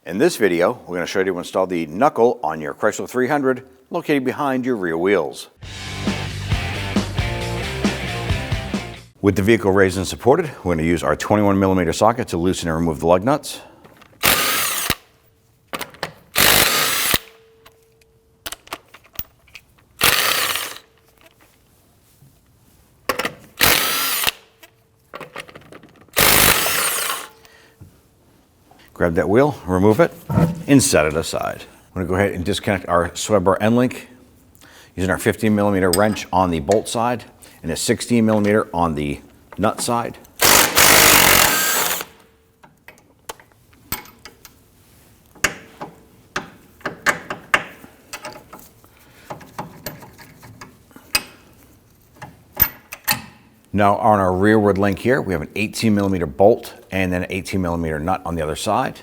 In this video, we're going to show you how to install the knuckle on your Chrysler 300 located behind your rear wheels. With the vehicle raised and supported, we're going to use our 21mm socket to loosen and remove the lug nuts. Grab that wheel, remove it, and set it aside. I'm going to go ahead and disconnect our sway bar end link using our 15mm wrench on the bolt side and a 16mm on the nut side. Now on our rearward link here, we have an 18mm bolt and then an 18mm nut on the other side.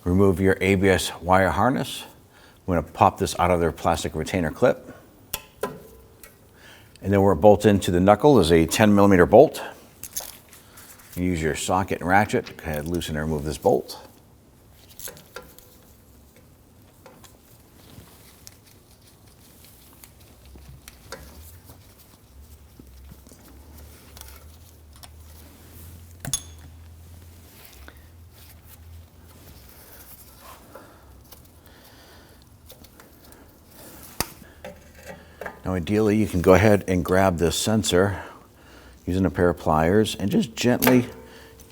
Remove your ABS wire harness. I'm going to pop this out of their plastic retainer clip. And then we're bolted into the knuckle is a 10mm bolt. You use your socket and ratchet to go ahead, loosen and remove this bolt. Now ideally you can go ahead and grab this sensor using a pair of pliers and just gently,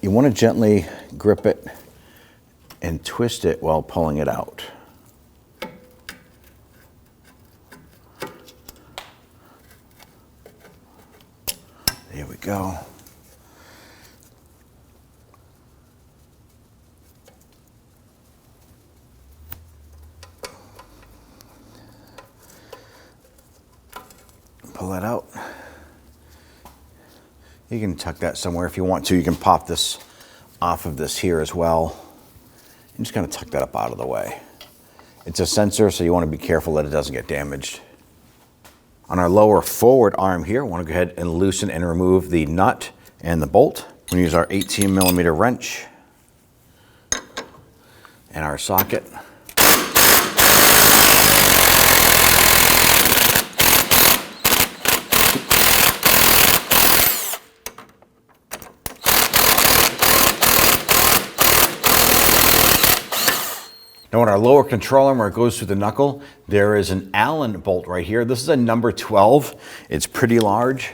you want to gently grip it and twist it while pulling it out. There we go. Pull that out. You can tuck that somewhere if you want to. You can pop this off of this here as well. And just kind of tuck that up out of the way. It's a sensor, so you want to be careful that it doesn't get damaged. On our lower forward arm here, we want to go ahead and loosen and remove the nut and the bolt. We're going to use our 18mm wrench and our socket. Now on our lower control arm where it goes through the knuckle, there is an Allen bolt right here. This is a number 12. It's pretty large.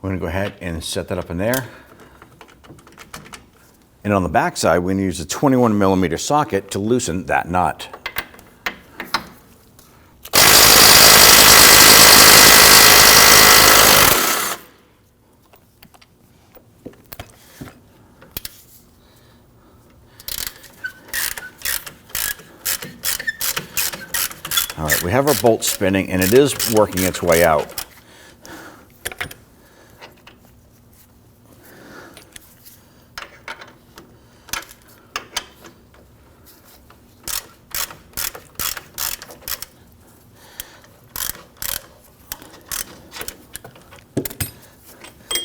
We're gonna go ahead and set that up in there. And on the back side, we're gonna use a 21mm socket to loosen that nut. All right, we have our bolt spinning and it is working its way out.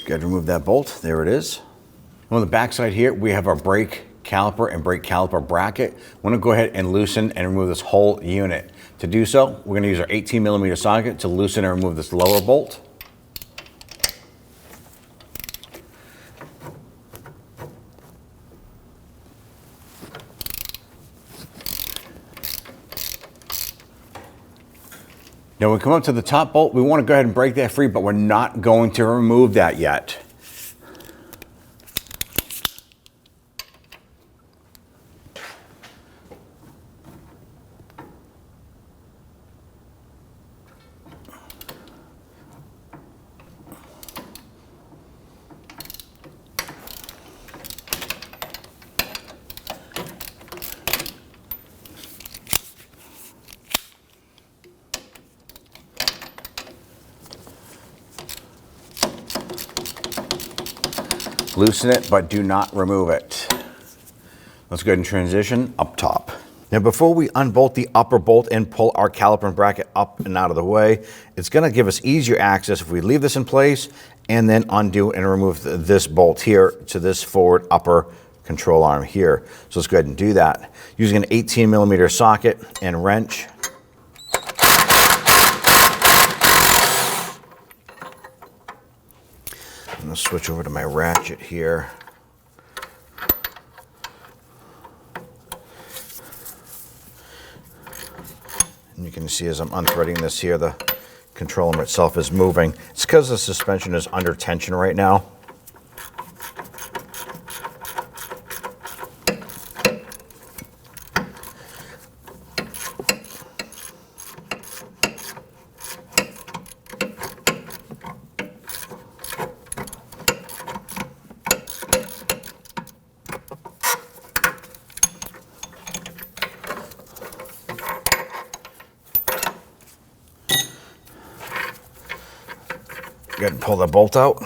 Go ahead and remove that bolt. There it is. On the back side here, we have our brake caliper and brake caliper bracket. I'm going to go ahead and loosen and remove this whole unit. To do so, we're going to use our 18mm socket to loosen and remove this lower bolt. Now when we come up to the top bolt, we want to go ahead and break that free, but we're not going to remove that yet. Loosen it, but do not remove it. Let's go ahead and transition up top. Now before we unbolt the upper bolt and pull our caliper and bracket up and out of the way, it's going to give us easier access if we leave this in place and then undo and remove this bolt here to this forward upper control arm here. So let's go ahead and do that. Using an 18mm socket and wrench. I'm going to switch over to my ratchet here. And you can see as I'm unthreading this here, the control arm itself is moving. It's because the suspension is under tension right now. Go ahead and pull the bolt out.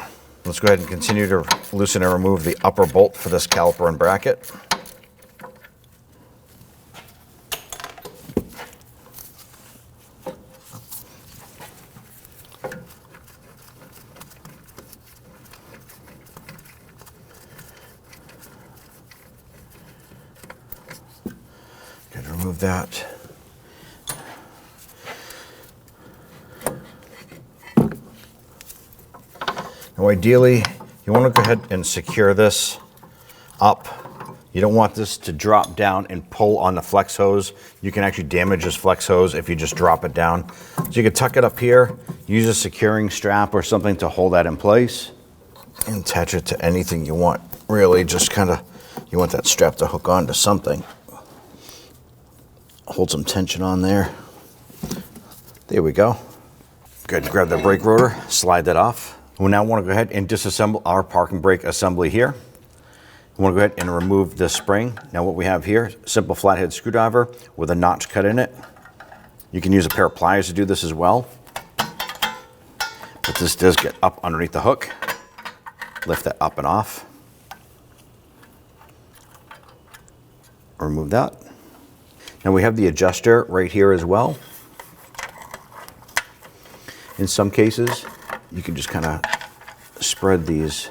Let's go ahead and continue to loosen and remove the upper bolt for this caliper and bracket. Go ahead and remove that. Now ideally, you want to go ahead and secure this up. You don't want this to drop down and pull on the flex hose. You can actually damage this flex hose if you just drop it down. So you can tuck it up here, use a securing strap or something to hold that in place, and attach it to anything you want. Really, just kind of, you want that strap to hook onto something. Hold some tension on there. There we go. Go ahead and grab the brake rotor, slide that off. We now want to go ahead and disassemble our parking brake assembly here. We want to go ahead and remove this spring. Now what we have here, simple flathead screwdriver with a notch cut in it. You can use a pair of pliers to do this as well. But this does get up underneath the hook. Lift that up and off. Remove that. Now we have the adjuster right here as well. In some cases, you can just kind of spread these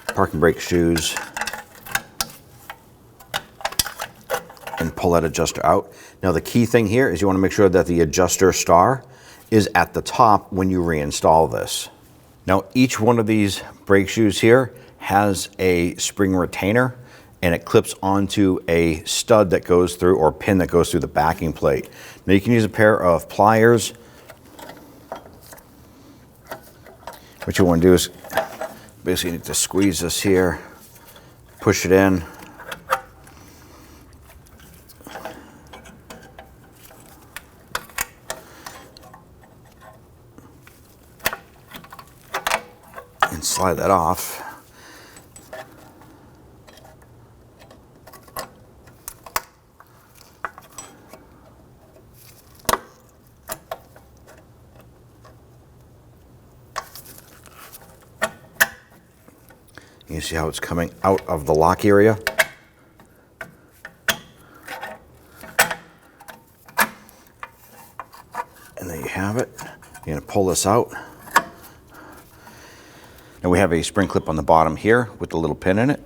parking brake shoes and pull that adjuster out. Now the key thing here is you want to make sure that the adjuster star is at the top when you reinstall this. Now each one of these brake shoes here has a spring retainer and it clips onto a stud that goes through, or pin that goes through the backing plate. Now you can use a pair of pliers. What you want to do is basically need to squeeze this here, push it in, and slide that off. You see how it's coming out of the lock area? And there you have it. You're going to pull this out. Now we have a spring clip on the bottom here with the little pin in it.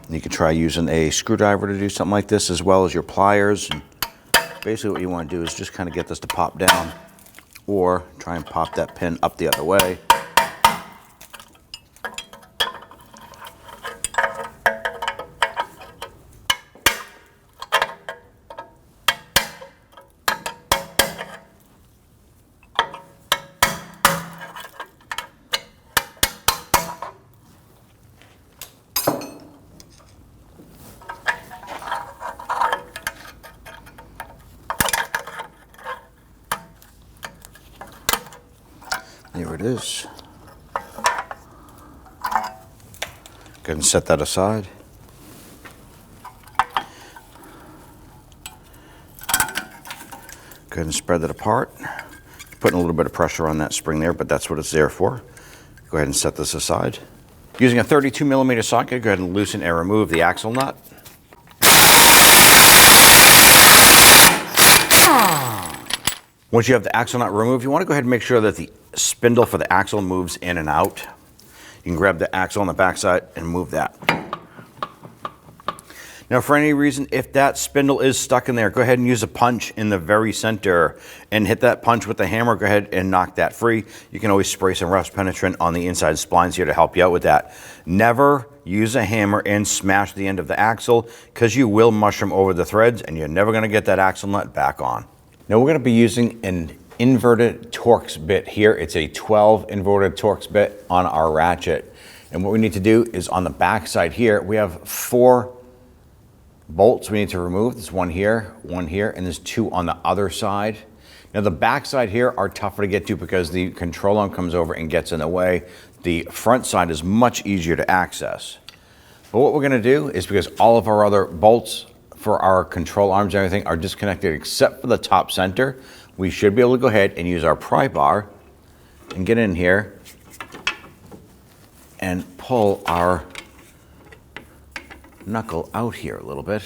You can try using a screwdriver to do something like this, as well as your pliers. And basically what you want to do is just kind of get this to pop down, or try and pop that pin up the other way. There it is. Go ahead and set that aside. Go ahead and spread that apart. Putting a little bit of pressure on that spring there, but that's what it's there for. Go ahead and set this aside. Using a 32mm socket, go ahead and loosen and remove the axle nut. Once you have the axle nut removed, you want to go ahead and make sure that the spindle for the axle moves in and out. You can grab the axle on the backside and move that. Now, for any reason, if that spindle is stuck in there, go ahead and use a punch in the very center and hit that punch with the hammer. Go ahead and knock that free. You can always spray some rust penetrant on the inside splines here to help you out with that. Never use a hammer and smash the end of the axle, because you will mushroom over the threads and you're never going to get that axle nut back on. Now, we're going to be using an inverted Torx bit here. It's a 12 inverted Torx bit on our ratchet. And what we need to do is on the back side here, we have 4 bolts we need to remove. There's one here, and there's 2 on the other side. Now, the back side here are tougher to get to because the control arm comes over and gets in the way. The front side is much easier to access. But what we're going to do is, because all of our other bolts for our control arms and everything are disconnected except for the top center, we should be able to go ahead and use our pry bar and get in here and pull our knuckle out here a little bit.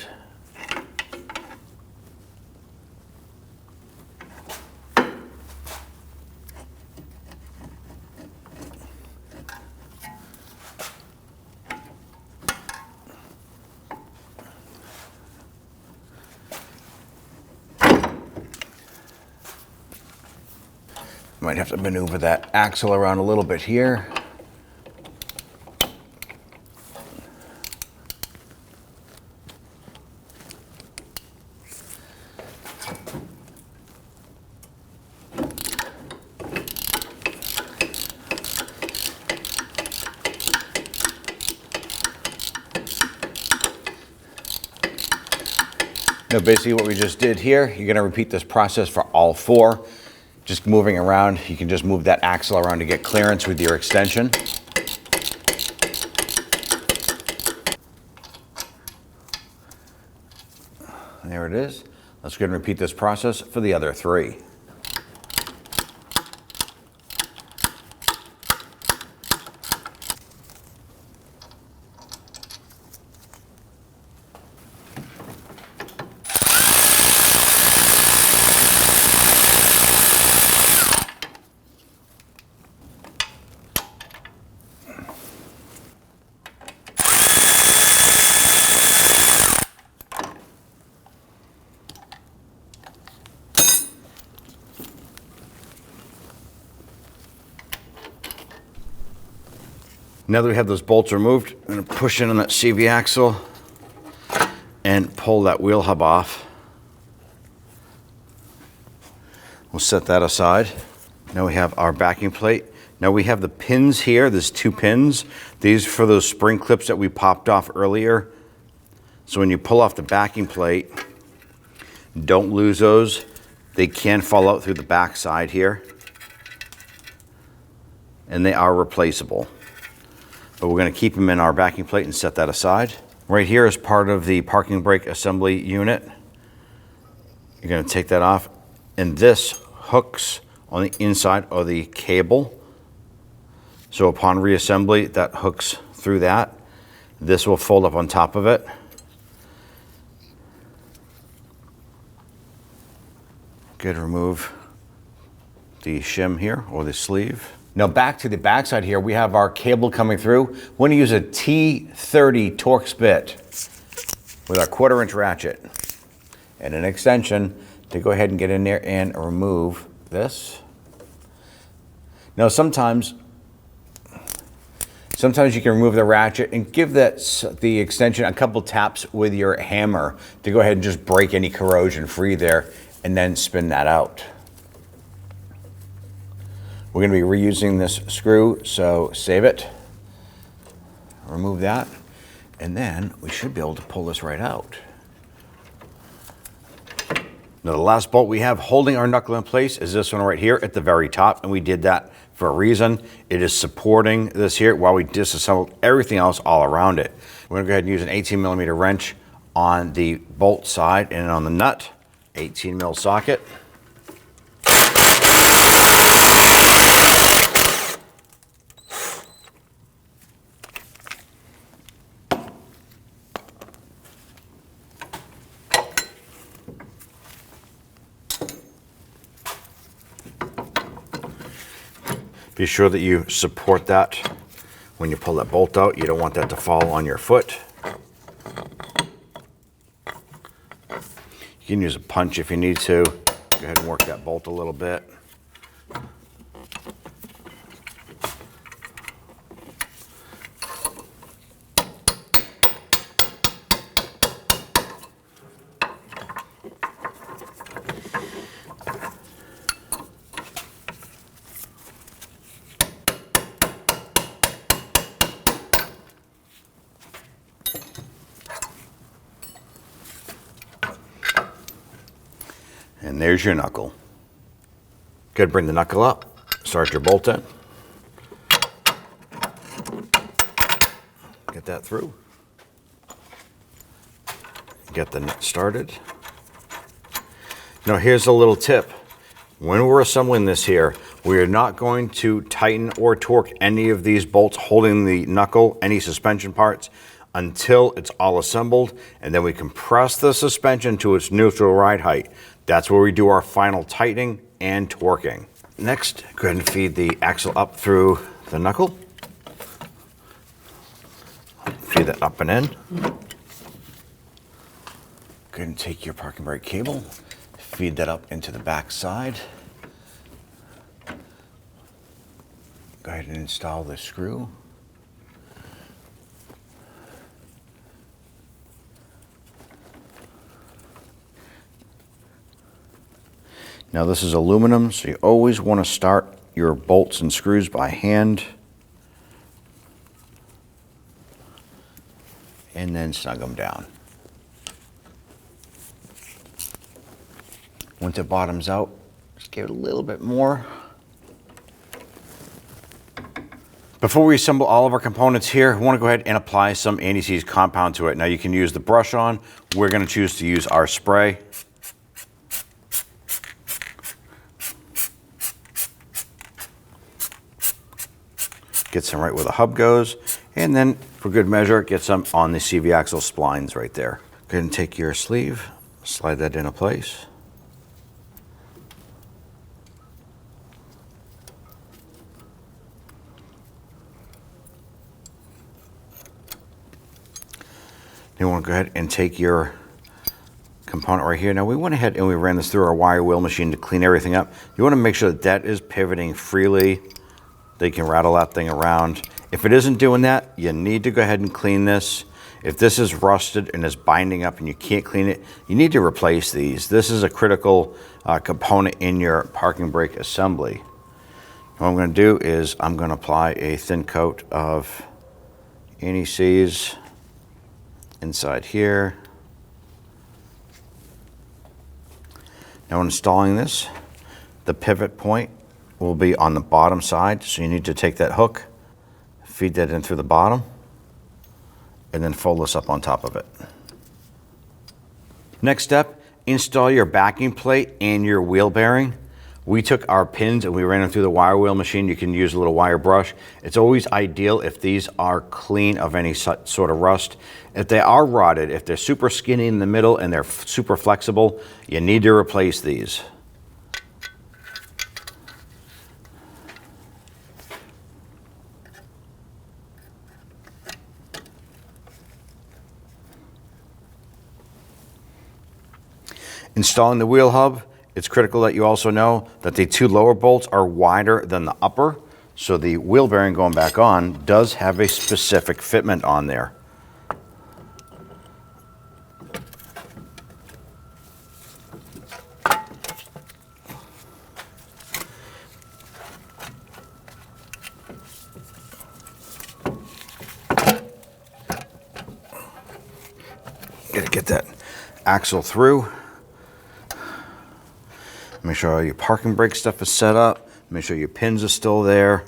Might have to maneuver that axle around a little bit here. Now, basically what we just did here, you're going to repeat this process for all 4. Just moving around, you can just move that axle around to get clearance with your extension. There it is. Let's go ahead and repeat this process for the other 3. Now that we have those bolts removed, I'm going to push in on that CV axle and pull that wheel hub off. We'll set that aside. Now we have our backing plate. Now we have the pins here. There's 2 pins. These are for those spring clips that we popped off earlier. So when you pull off the backing plate, don't lose those. They can fall out through the back side here, and they are replaceable. But we're going to keep them in our backing plate and set that aside. Right here is part of the parking brake assembly unit. You're going to take that off, and this hooks on the inside of the cable. So upon reassembly, that hooks through that. This will fold up on top of it. Good, remove the shim here, or the sleeve. Now back to the backside here, we have our cable coming through. We're going to use a T30 Torx bit with our 1/4-inch ratchet and an extension to go ahead and get in there and remove this. Now sometimes you can remove the ratchet and give the extension a couple taps with your hammer to go ahead and just break any corrosion free there, and then spin that out. We're going to be reusing this screw, so save it, remove that, and then we should be able to pull this right out. Now the last bolt we have holding our knuckle in place is this one right here at the very top, and we did that for a reason. It is supporting this here while we disassembled everything else all around it. We're going to go ahead and use an 18mm wrench on the bolt side, and on the nut, 18mm socket. Be sure that you support that when you pull that bolt out. You don't want that to fall on your foot. You can use a punch if you need to. Go ahead and work that bolt a little bit. And there's your knuckle. Good, bring the knuckle up, start your bolt in. Get that through. Get the nut started. Now here's a little tip. When we're assembling this here, we are not going to tighten or torque any of these bolts holding the knuckle, any suspension parts, until it's all assembled, and then we compress the suspension to its neutral ride height. That's where we do our final tightening and torquing. Next, go ahead and feed the axle up through the knuckle. Feed that up and in. Go ahead and take your parking brake cable, feed that up into the back side. Go ahead and install the screw. Now this is aluminum, so you always want to start your bolts and screws by hand and then snug them down. Once it bottoms out, just give it a little bit more. Before we assemble all of our components here, I want to go ahead and apply some anti-seize compound to it. Now you can use the brush on. We're going to choose to use our spray. Get some right where the hub goes, and then for good measure, get some on the CV axle splines right there. Go ahead and take your sleeve, slide that into place. You want to go ahead and take your component right here. Now we went ahead and we ran this through our wire wheel machine to clean everything up. You want to make sure that that is pivoting freely. They can rattle that thing around. If it isn't doing that, you need to go ahead and clean this. If this is rusted and is binding up and you can't clean it, you need to replace these. This is a critical component in your parking brake assembly. What I'm going to do is I'm going to apply a thin coat of anti-seize inside here. Now when installing this, the pivot point will be on the bottom side, so you need to take that hook, feed that in through the bottom, and then fold this up on top of it. Next step, install your backing plate and your wheel bearing. We took our pins and we ran them through the wire wheel machine. You can use a little wire brush. It's always ideal if these are clean of any sort of rust. If they are rotted, if they're super skinny in the middle and they're super flexible, you need to replace these. Installing the wheel hub, it's critical that you also know that the two lower bolts are wider than the upper, so the wheel bearing going back on does have a specific fitment on there. Gotta get that axle through. Make sure all your parking brake stuff is set up. Make sure your pins are still there.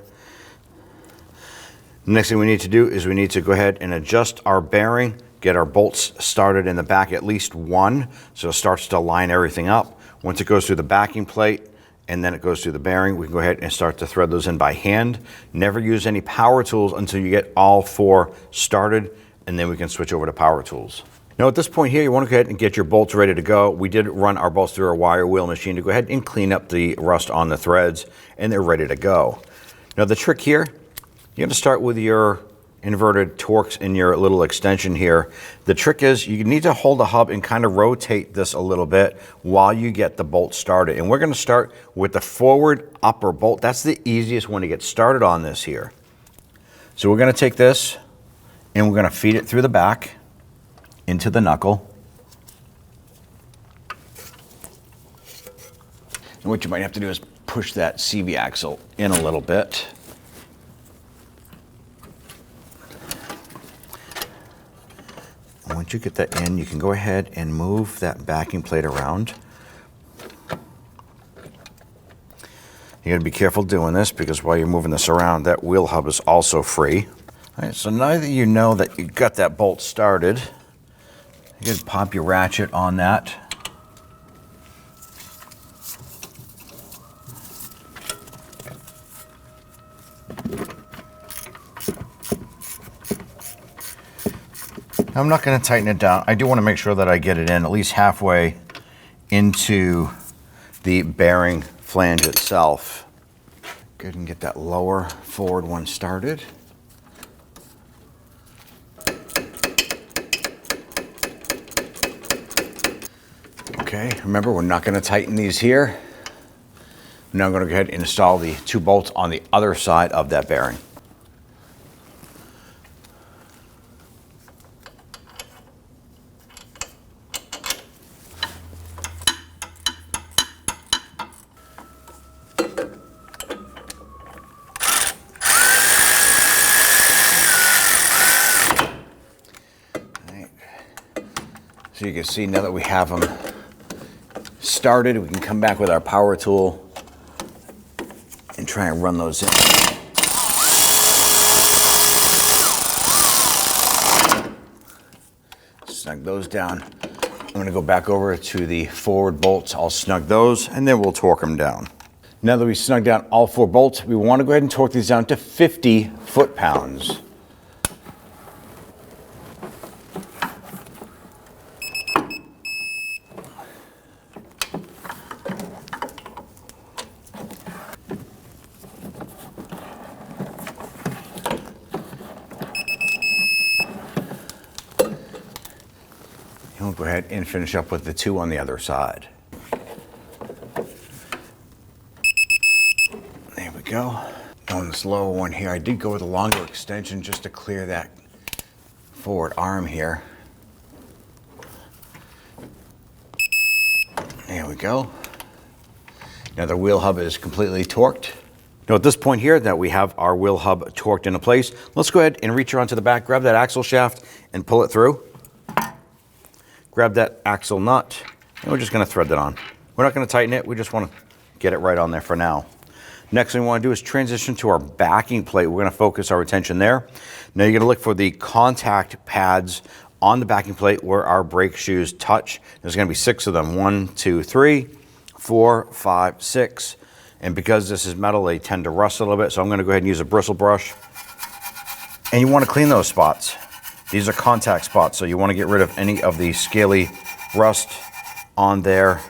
The next thing we need to do is we need to go ahead and adjust our bearing, get our bolts started in the back, at least one, so it starts to line everything up. Once it goes through the backing plate and then it goes through the bearing, we can go ahead and start to thread those in by hand. Never use any power tools until you get all four started, and then we can switch over to power tools. Now at this point here, you want to go ahead and get your bolts ready to go. We did run our bolts through our wire wheel machine to go ahead and clean up the rust on the threads, and they're ready to go. Now the trick here, you're going to start with your inverted Torx in your little extension here. The trick is you need to hold the hub and kind of rotate this a little bit while you get the bolt started. And we're going to start with the forward upper bolt. That's the easiest one to get started on this here. So we're going to take this and we're going to feed it through the back into the knuckle. And what you might have to do is push that CV axle in a little bit. Once you get that in, you can go ahead and move that backing plate around. You gotta be careful doing this because while you're moving this around, that wheel hub is also free. All right, so now that you know that you got that bolt started, you can pop your ratchet on that. I'm not going to tighten it down. I do want to make sure that I get it in at least halfway into the bearing flange itself. Good, and get that lower forward one started. Okay, remember we're not going to tighten these here. Now I'm going to go ahead and install the 2 bolts on the other side of that bearing. So you can see now that we have them started, we can come back with our power tool and try and run those in. Snug those down. I'm going to go back over to the forward bolts. I'll snug those and then we'll torque them down. Now that we snug down all 4 bolts, we want to go ahead and torque these down to 50 foot-pounds. And we'll go ahead and finish up with the 2 on the other side. There we go. On this lower one here, I did go with a longer extension just to clear that forward arm here. There we go. Now the wheel hub is completely torqued. Now at this point here that we have our wheel hub torqued into place, let's go ahead and reach around to the back, grab that axle shaft and pull it through. Grab that axle nut, and we're just going to thread that on. We're not going to tighten it, we just want to get it right on there for now. Next thing we want to do is transition to our backing plate. We're going to focus our attention there. Now you're going to look for the contact pads on the backing plate where our brake shoes touch. There's going to be 6 of them. 1, 2, 3, 4, 5, 6. And because this is metal, they tend to rust a little bit, so I'm going to go ahead and use a bristle brush. And you want to clean those spots. These are contact spots, so you want to get rid of any of the scaly rust on there.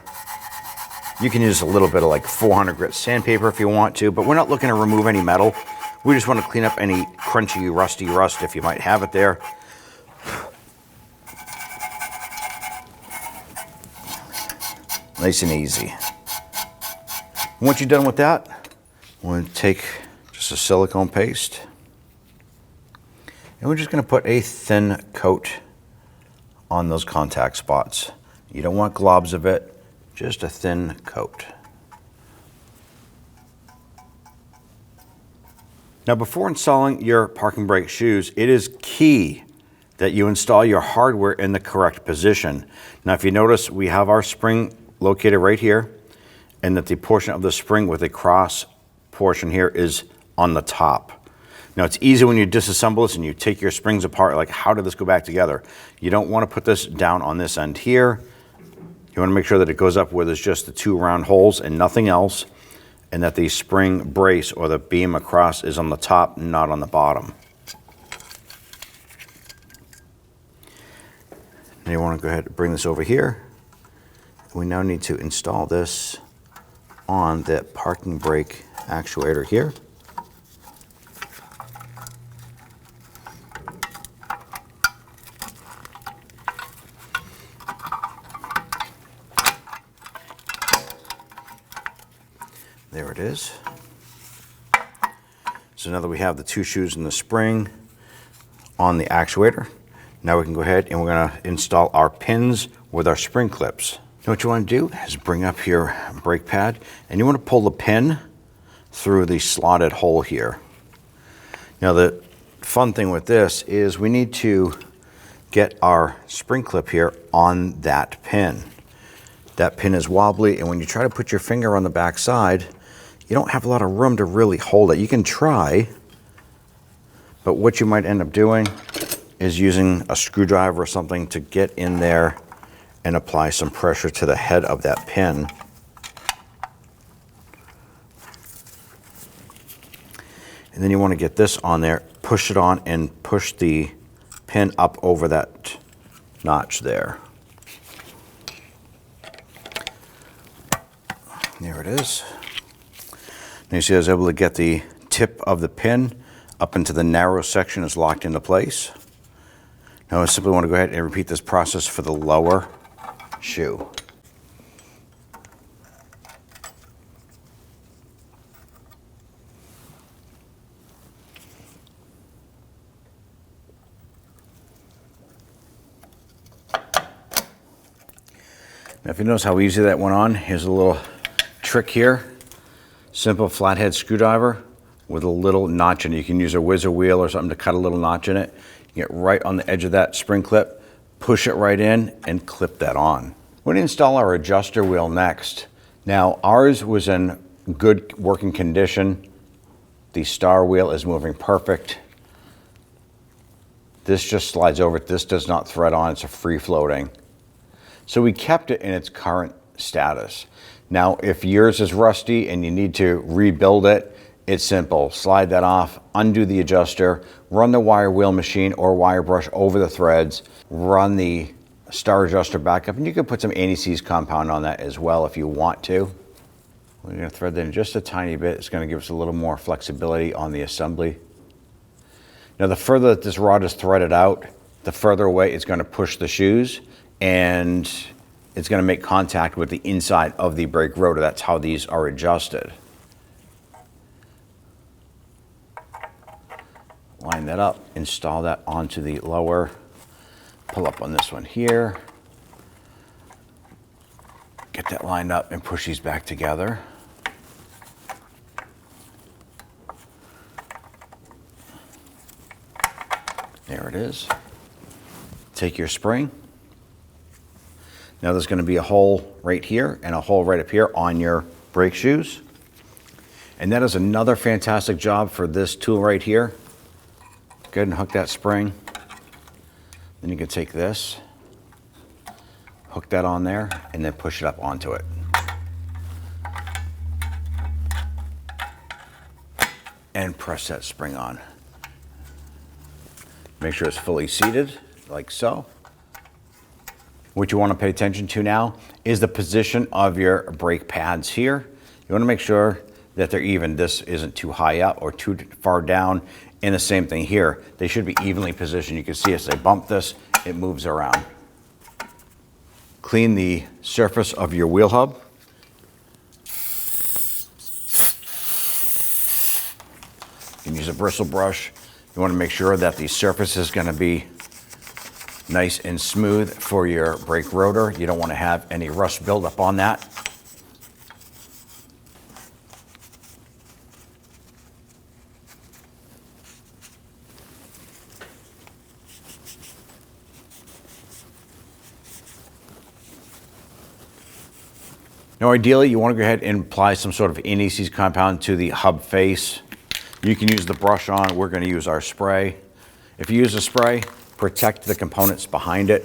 You can use a little bit of like 400 grit sandpaper if you want to, but we're not looking to remove any metal. We just want to clean up any crunchy, rusty rust if you might have it there. Nice and easy. Once you're done with that, we're going to take just a silicone paste. And we're just going to put a thin coat on those contact spots. You don't want globs of it, just a thin coat. Now before installing your parking brake shoes, it is key that you install your hardware in the correct position. Now if you notice, we have our spring located right here, and that the portion of the spring with a cross portion here is on the top. Now it's easy when you disassemble this and you take your springs apart, like how did this go back together? You don't want to put this down on this end here. You want to make sure that it goes up where there's just the 2 round holes and nothing else, and that the spring brace or the beam across is on the top, not on the bottom. Now you want to go ahead and bring this over here. We now need to install this on that parking brake actuator here. it is. So now that we have the two shoes and the spring on the actuator, now we can go ahead and we're going to install our pins with our spring clips. Now what you want to do is bring up your brake pad and you want to pull the pin through the slotted hole here. Now the fun thing with this is we need to get our spring clip here on that pin. That pin is wobbly, and when you try to put your finger on the back side, you don't have a lot of room to really hold it. You can try, but what you might end up doing is using a screwdriver or something to get in there and apply some pressure to the head of that pin. And then you want to get this on there, push it on, and push the pin up over that notch there. There it is. Now you see I was able to get the tip of the pin up into the narrow section is locked into place. Now I simply want to go ahead and repeat this process for the lower shoe. Now if you notice how easy that went on, here's a little trick here. Simple flathead screwdriver with a little notch in it. You can use a whizzer wheel or something to cut a little notch in it. You get right on the edge of that spring clip, push it right in, and clip that on. We're going to install our adjuster wheel next. Now ours was in good working condition. The star wheel is moving perfect. This just slides over. This does not thread on. It's a free floating. So we kept it in its current status. Now, if yours is rusty and you need to rebuild it, it's simple. Slide that off, undo the adjuster, run the wire wheel machine or wire brush over the threads, run the star adjuster back up, and you can put some anti-seize compound on that as well if you want to. We're going to thread that in just a tiny bit. It's going to give us a little more flexibility on the assembly. Now, the further that this rod is threaded out, the further away it's going to push the shoes, and it's going to make contact with the inside of the brake rotor. That's how these are adjusted. Line that up, install that onto the lower, pull up on this one here, get that lined up and push these back together. There it is. Take your spring. Now there's going to be a hole right here and a hole right up here on your brake shoes. And that is another fantastic job for this tool right here. Go ahead and hook that spring. Then you can take this, hook that on there, and then push it up onto it. And press that spring on. Make sure it's fully seated, like so. What you want to pay attention to now is the position of your brake pads here. You want to make sure that they're even. This isn't too high up or too far down. And the same thing here. They should be evenly positioned. You can see as I bump this, it moves around. Clean the surface of your wheel hub. You can use a bristle brush. You want to make sure that the surface is going to be nice and smooth for your brake rotor. You don't want to have any rust buildup on that. Now ideally you want to go ahead and apply some sort of anti-seize compound to the hub face. You can use the brush on. We're going to use our spray. If you use a spray, protect the components behind it.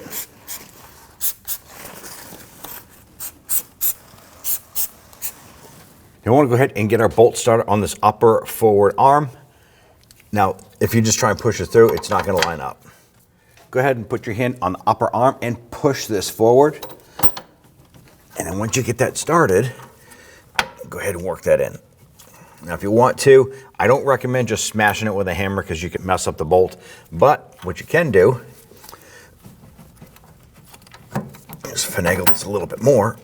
You want to go ahead and get our bolt started on this upper forward arm. Now, if you just try and push it through, it's not going to line up. Go ahead and put your hand on the upper arm and push this forward. And then once you get that started, go ahead and work that in. Now, if you want to, I don't recommend just smashing it with a hammer because you can mess up the bolt. But what you can do is finagle this a little bit more.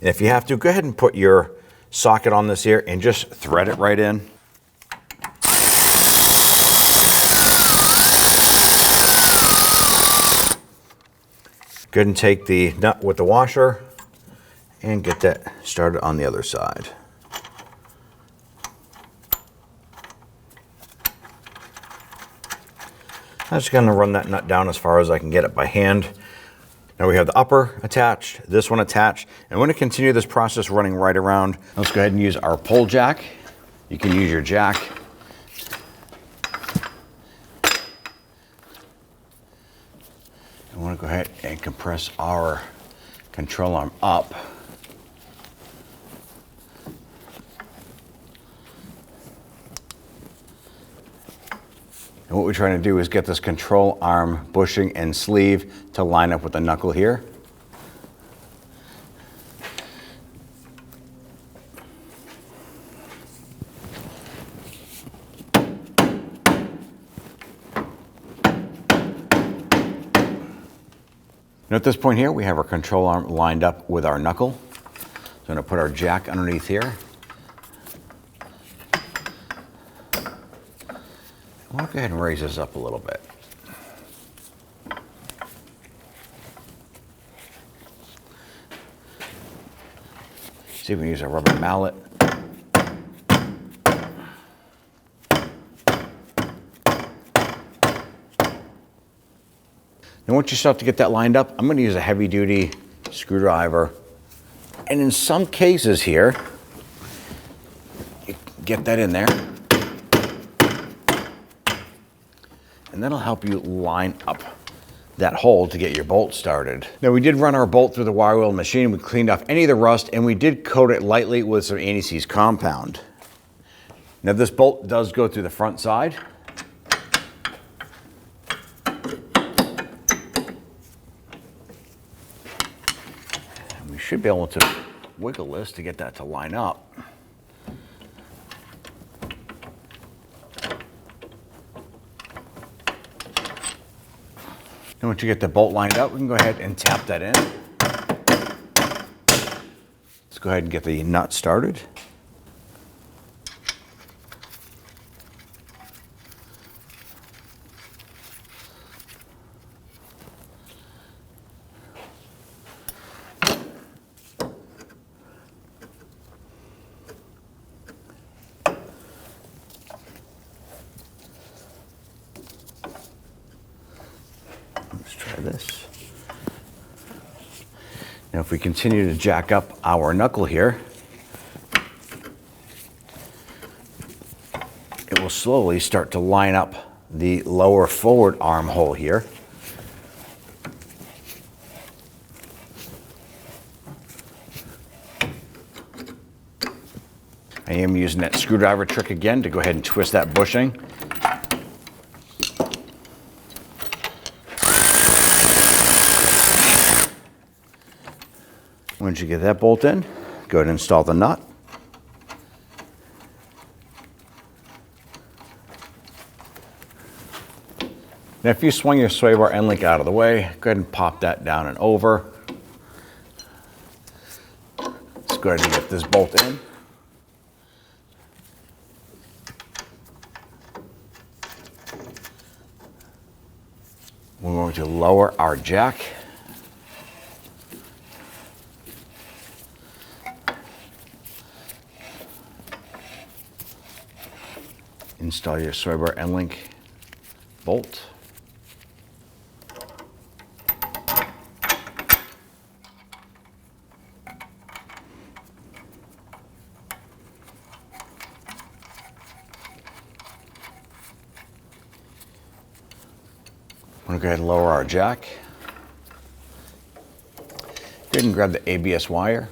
And if you have to, go ahead and put your socket on this here and just thread it right in. Go ahead and take the nut with the washer and get that started on the other side. I'm just going to run that nut down as far as I can get it by hand. Now we have the upper attached, this one attached, and we're going to continue this process running right around. Let's go ahead and use our pull jack. You can use your jack. I want to go ahead and compress our control arm up. And what we're trying to do is get this control arm bushing and sleeve to line up with the knuckle here. Now at this point here, we have our control arm lined up with our knuckle. So I'm going to put our jack underneath here. I want to go ahead and raise this up a little bit. See if we can use a rubber mallet. Now once you start to get that lined up, I'm going to use a heavy duty screwdriver. And in some cases here, you get that in there. And that'll help you line up that hole to get your bolt started. Now we did run our bolt through the wire wheel machine. We cleaned off any of the rust and we did coat it lightly with some anti-seize compound. Now this bolt does go through the front side. And we should be able to wiggle this to get that to line up. And once you get the bolt lined up, we can go ahead and tap that in. Let's go ahead and get the nut started. This. Now if we continue to jack up our knuckle here, it will slowly start to line up the lower forward armhole here. I am using that screwdriver trick again to go ahead and twist that bushing. Once you get that bolt in, go ahead and install the nut. Now if you swing your sway bar end link out of the way, go ahead and pop that down and over. Let's go ahead and get this bolt in. We're going to lower our jack. Install your sway bar end link bolt. I'm going to go ahead and lower our jack. Go ahead and grab the ABS wire.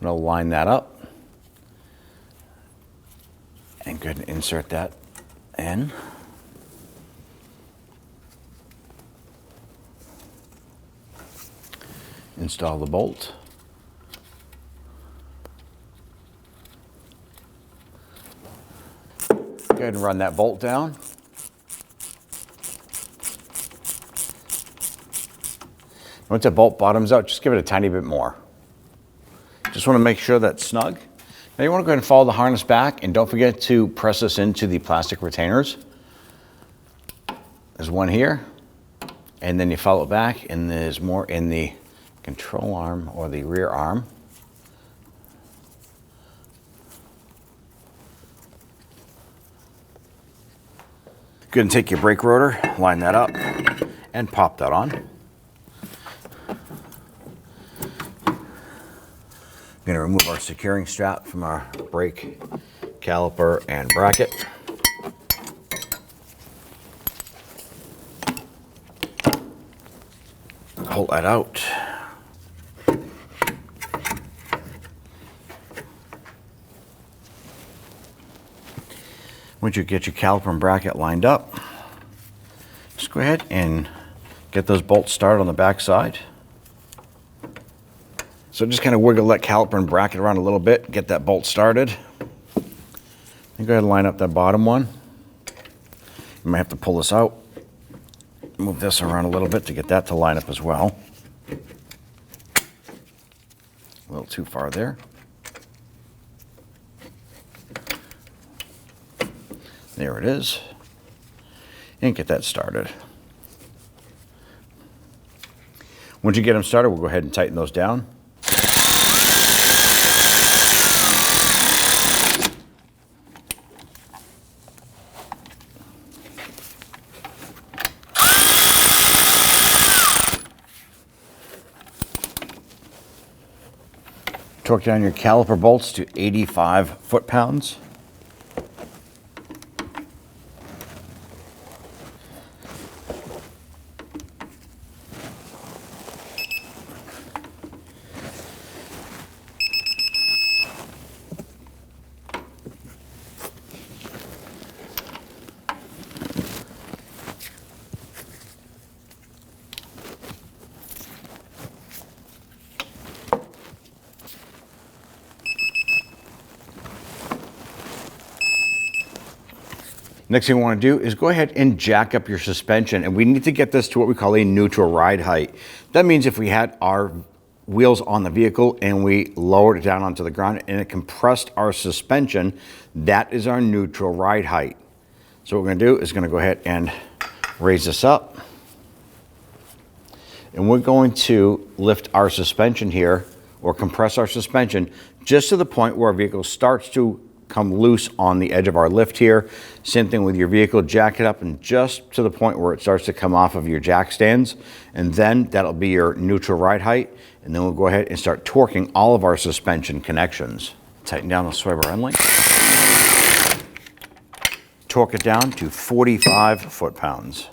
I'm going to line that up. And go ahead and insert that in. Install the bolt. Go ahead and run that bolt down. Once the bolt bottoms out, just give it a tiny bit more. Just want to make sure that's snug. Now you want to go ahead and follow the harness back, and don't forget to press this into the plastic retainers. There's one here, and then you follow it back, and there's more in the control arm or the rear arm. Go ahead and take your brake rotor, line that up, and pop that on. We're going to remove our securing strap from our brake caliper and bracket. Pull that out. Once you get your caliper and bracket lined up, just go ahead and get those bolts started on the back side. So just kind of wiggle that caliper and bracket around a little bit, get that bolt started. And go ahead and line up that bottom one. You might have to pull this out, move this around a little bit to get that to line up as well. A little too far there. There it is. And get that started. Once you get them started, we'll go ahead and tighten those down. Torque down your caliper bolts to 85 foot-pounds. Next thing we want to do is go ahead and jack up your suspension, and we need to get this to what we call a neutral ride height. That means if we had our wheels on the vehicle and we lowered it down onto the ground and it compressed our suspension, that is our neutral ride height. So what we're going to do is going to go ahead and raise this up, and we're going to lift our suspension here, or compress our suspension just to the point where our vehicle starts to come loose on the edge of our lift here. Same thing with your vehicle, jack it up and just to the point where it starts to come off of your jack stands, and then that'll be your neutral ride height. And then we'll go ahead and start torquing all of our suspension connections. Tighten down the sway bar end length. Torque it down to 45 foot-pounds.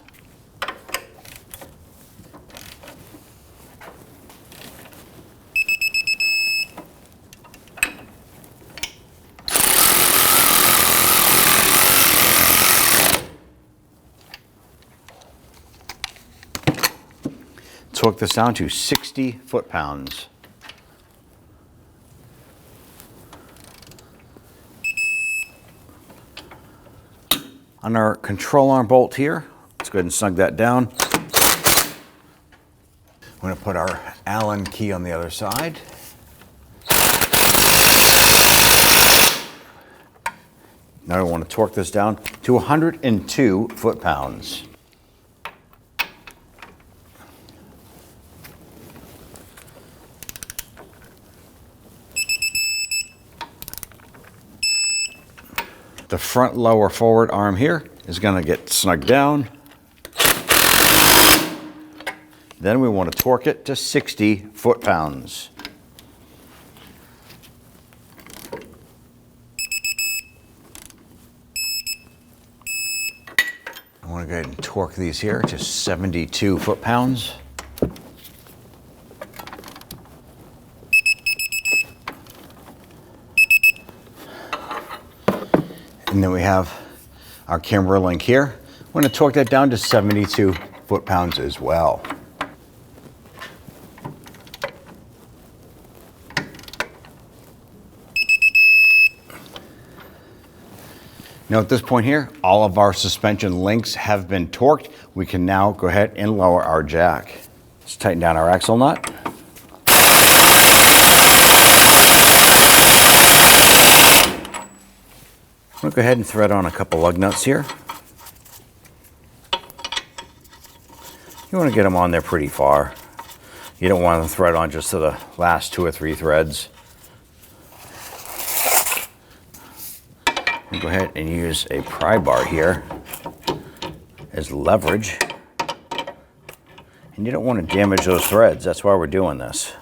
Torque this down to 60 foot-pounds. On our control arm bolt here, let's go ahead and snug that down. I'm going to put our Allen key on the other side. Now we want to torque this down to 102 foot-pounds. The front lower forward arm here is going to get snugged down. Then we want to torque it to 60 foot-pounds. I want to go ahead and torque these here to 72 foot-pounds. And then we have our camber link here. We're going to torque that down to 72 foot-pounds as well. Now at this point here, all of our suspension links have been torqued. We can now go ahead and lower our jack. Let's tighten down our axle nut. We'll go ahead and thread on a couple lug nuts here. You want to get them on there pretty far. You don't want to thread on just to the last 2 or 3 threads. We'll go ahead and use a pry bar here as leverage. And you don't want to damage those threads. That's why we're doing this.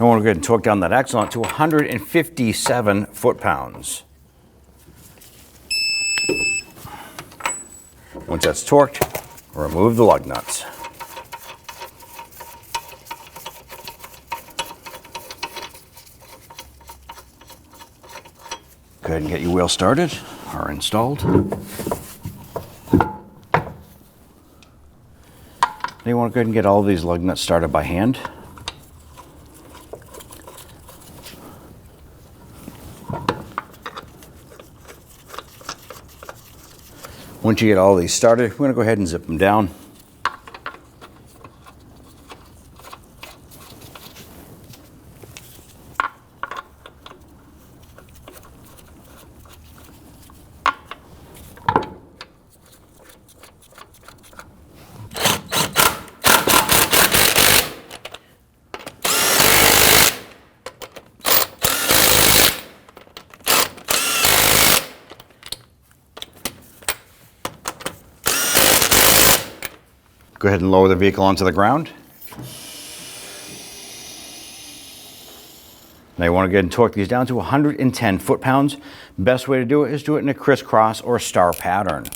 I want to go ahead and torque down that axle to 157 foot-pounds. Once that's torqued, remove the lug nuts. Go ahead and get your wheel started or installed. Now you want to go ahead and get all of these lug nuts started by hand. Once you get all these started, we're going to go ahead and zip them down. Go ahead and lower the vehicle onto the ground. Now you want to go ahead and torque these down to 110 foot-pounds. Best way to do it is do it in a crisscross or star pattern.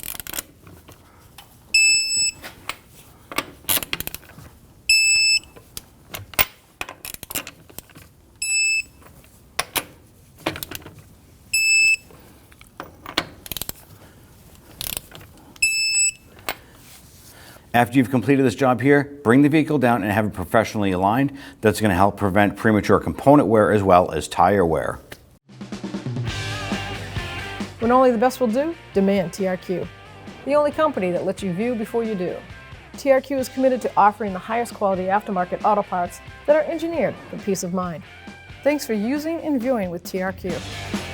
After you've completed this job here, bring the vehicle down and have it professionally aligned. That's going to help prevent premature component wear as well as tire wear. When only the best will do, demand TRQ. The only company that lets you view before you do. TRQ is committed to offering the highest quality aftermarket auto parts that are engineered for peace of mind. Thanks for using and viewing with TRQ.